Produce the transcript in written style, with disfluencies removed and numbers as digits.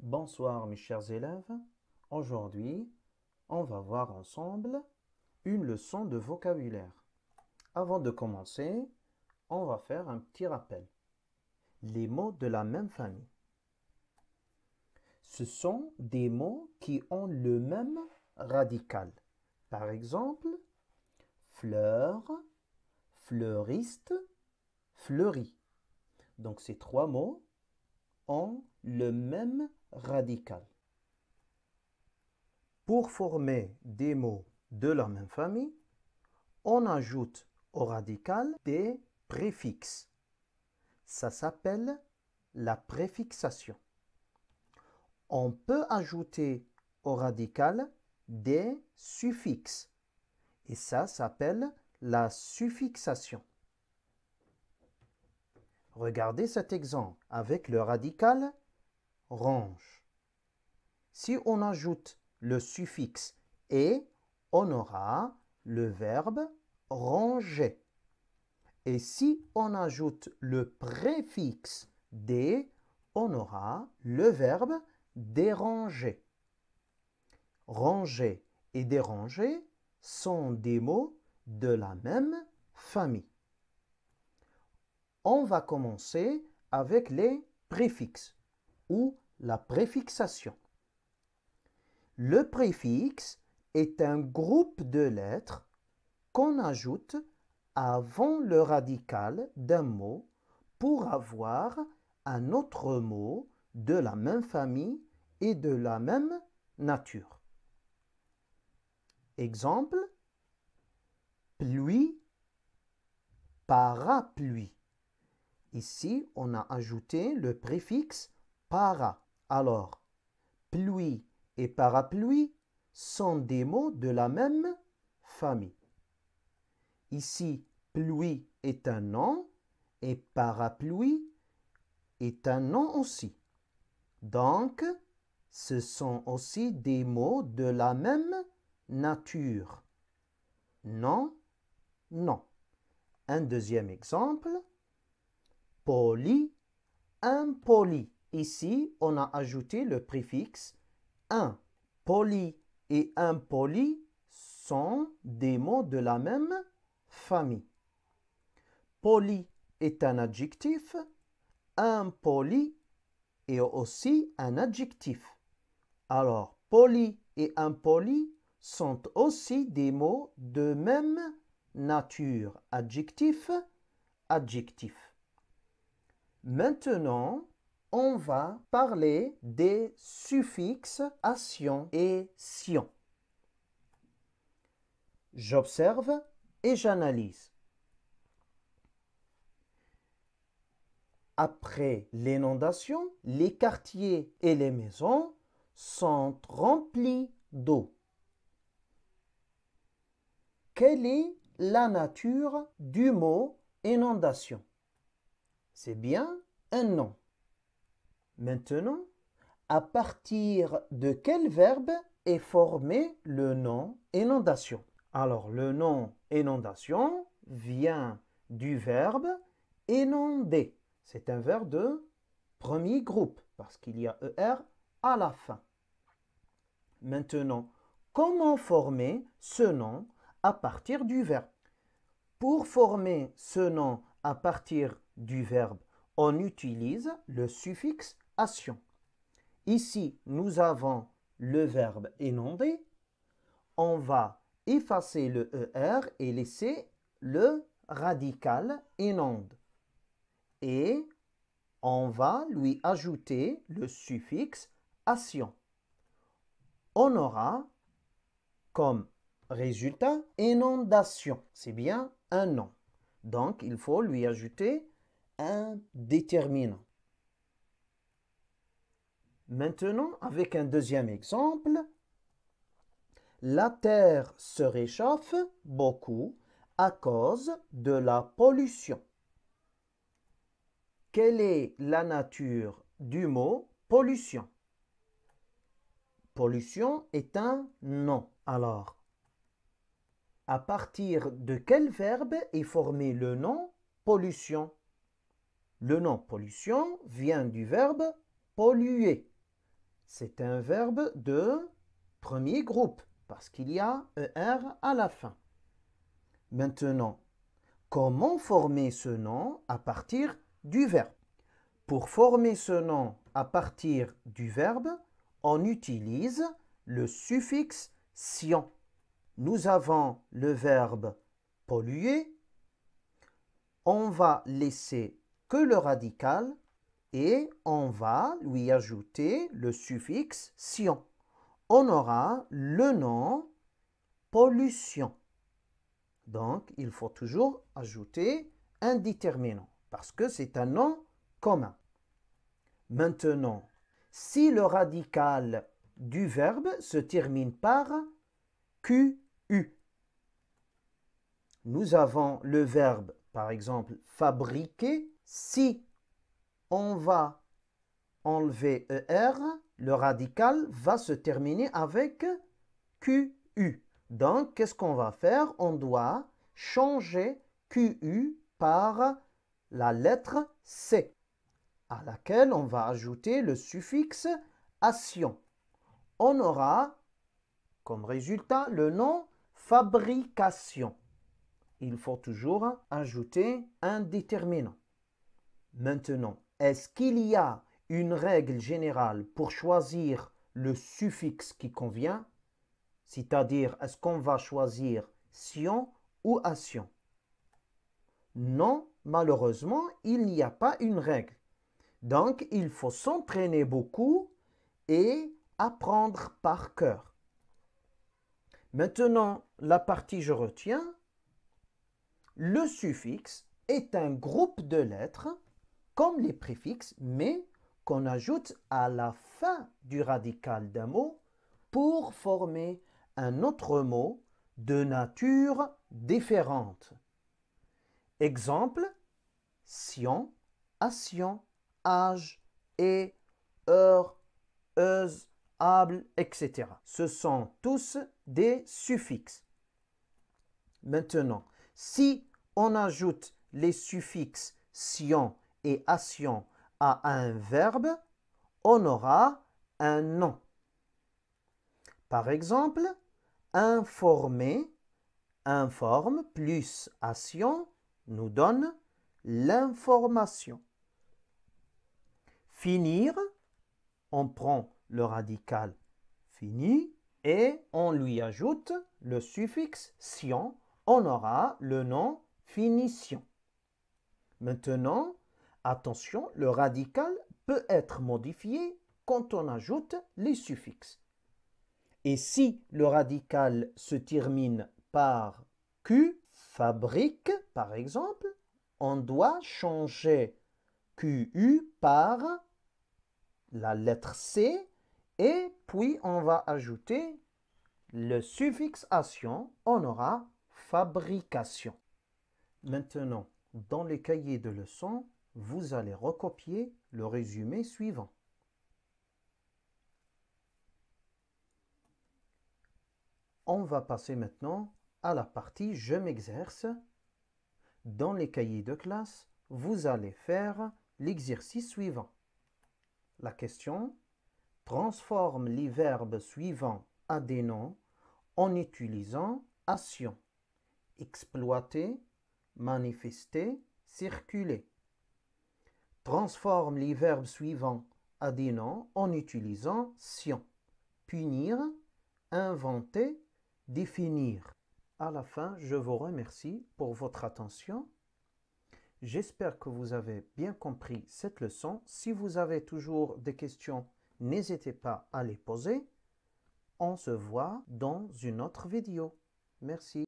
Bonsoir mes chers élèves. Aujourd'hui, on va voir ensemble une leçon de vocabulaire. Avant de commencer, on va faire un petit rappel. Les mots de la même famille. Ce sont des mots qui ont le même radical. Par exemple, fleur, fleuriste, fleurie. Donc ces trois mots ont le même radical. Pour former des mots de la même famille, on ajoute au radical des préfixes. Ça s'appelle la préfixation. On peut ajouter au radical des suffixes. Et ça s'appelle la suffixation. Regardez cet exemple avec le radical range. Si on ajoute le suffixe et, on aura le verbe ranger. Et si on ajoute le préfixe des, on aura le verbe déranger. Ranger et déranger sont des mots de la même famille. On va commencer avec les préfixes ou la préfixation. Le préfixe est un groupe de lettres qu'on ajoute avant le radical d'un mot pour avoir un autre mot de la même famille et de la même nature. Exemple, pluie, parapluie. Ici, on a ajouté le préfixe para. Alors, pluie et parapluie sont des mots de la même famille. Ici, pluie est un nom et parapluie est un nom aussi. Donc, ce sont aussi des mots de la même nature. Non, non. Un deuxième exemple, poli, impoli. Ici, on a ajouté le préfixe un. Poli et impoli sont des mots de la même famille. Poli est un adjectif, impoli est aussi un adjectif. Alors, poli et impoli sont aussi des mots de même nature. Adjectif, adjectif. Maintenant, on va parler des suffixes ation et sion. J'observe et j'analyse. Après l'inondation, les quartiers et les maisons sont remplis d'eau. Quelle est la nature du mot inondation? C'est bien un nom. Maintenant, à partir de quel verbe est formé le nom inondation? Alors, le nom inondation vient du verbe inonder. C'est un verbe de premier groupe parce qu'il y a ER à la fin. Maintenant, comment former ce nom à partir du verbe? Pour former ce nom à partir du verbe, on utilise le suffixe ation. Ici, nous avons le verbe inonder. On va effacer le ER et laisser le radical inonde. Et on va lui ajouter le suffixe ation. On aura comme résultat inondation. C'est bien un nom. Donc, il faut lui ajouter un déterminant. Maintenant, avec un deuxième exemple, la Terre se réchauffe beaucoup à cause de la pollution. Quelle est la nature du mot pollution? Pollution est un nom. Alors, à partir de quel verbe est formé le nom pollution? Le nom pollution vient du verbe polluer. C'est un verbe de premier groupe parce qu'il y a ER à la fin. Maintenant, comment former ce nom à partir du verbe? Pour former ce nom à partir du verbe, on utilise le suffixe tion. Nous avons le verbe polluer. On va laisser que le radical et on va lui ajouter le suffixe tion. On aura le nom pollution. Donc, il faut toujours ajouter un déterminant parce que c'est un nom commun. Maintenant, si le radical du verbe se termine par QU, nous avons le verbe, par exemple, fabriquer. Si on va enlever ER, le radical va se terminer avec QU. Donc, qu'est-ce qu'on va faire? On doit changer QU par la lettre C, à laquelle on va ajouter le suffixe ation. On aura comme résultat le nom fabrication. Il faut toujours ajouter un déterminant. Maintenant, est-ce qu'il y a une règle générale pour choisir le suffixe qui convient? C'est-à-dire, est-ce qu'on va choisir tion ou ation? Non, malheureusement, il n'y a pas une règle. Donc, il faut s'entraîner beaucoup et apprendre par cœur. Maintenant, la partie je retiens. Le suffixe est un groupe de lettres comme les préfixes, mais qu'on ajoute à la fin du radical d'un mot pour former un autre mot de nature différente. Exemple, sion, ation, âge, et, heure, euse, able, etc. Ce sont tous des suffixes. Maintenant, si on ajoute les suffixes sion et ation à un verbe, on aura un nom. Par exemple, informer, informe plus ation nous donne l'information. Finir, on prend le radical fini et on lui ajoute le suffixe tion, on aura le nom finition. Maintenant, attention, le radical peut être modifié quand on ajoute les suffixes. Et si le radical se termine par Q, fabrique par exemple, on doit changer QU par la lettre C et puis on va ajouter le suffixe ation, on aura fabrication. Maintenant, dans les cahiers de leçons, vous allez recopier le résumé suivant. On va passer maintenant à la partie « Je m'exerce ». Dans les cahiers de classe, vous allez faire l'exercice suivant. La question « Transforme les verbes suivants à des noms en utilisant ation. Exploiter, manifester, circuler. Transforme les verbes suivants à des noms en utilisant tion. Punir, inventer, définir. À la fin, je vous remercie pour votre attention. J'espère que vous avez bien compris cette leçon. Si vous avez toujours des questions, n'hésitez pas à les poser. On se voit dans une autre vidéo. Merci.